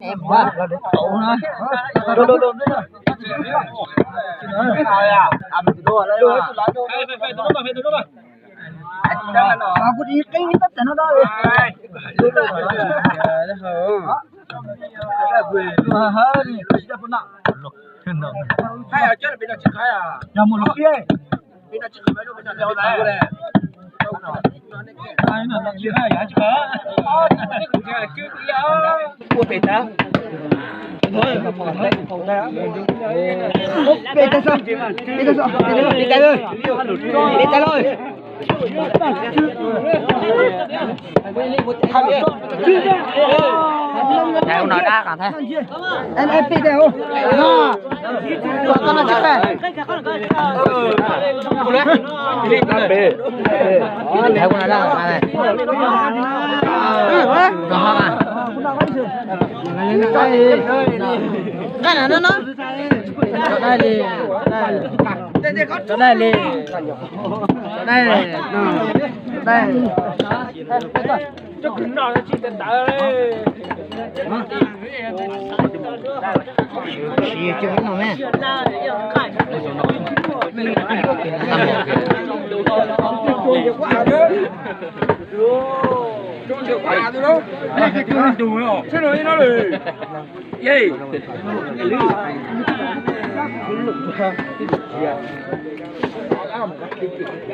em quá là được tụ nữa đồ aku di kay kita tanah dah. Mahal ni, sudah pernah. Khai ở chết là bây giờ chị khai à? Nhà một lúc kia. Bây giờ chị khai đâu bây giờ đeo này. Ai nó làm gì khai vậy chứ cả? Ủa bể ta? Thôi mà phòng đây á. Bể ta sao? Bể ta sao? Bể ta ơi. Bể ta ơi. Theo nói đã cả thế. Em bị đều. Nó. Con nó chết rồi. Theo con nói đã cả này. Nó không à? Cái này nó. Đây đi. Đây đi. Đây. Đây. Cho cứng đỏ nó chỉ cần đá đây. Xì chưa biết nào mẹ. Trông chịu quả thôi đó. Cái cứ đùi hả? Thế nói nó rồi. Gì?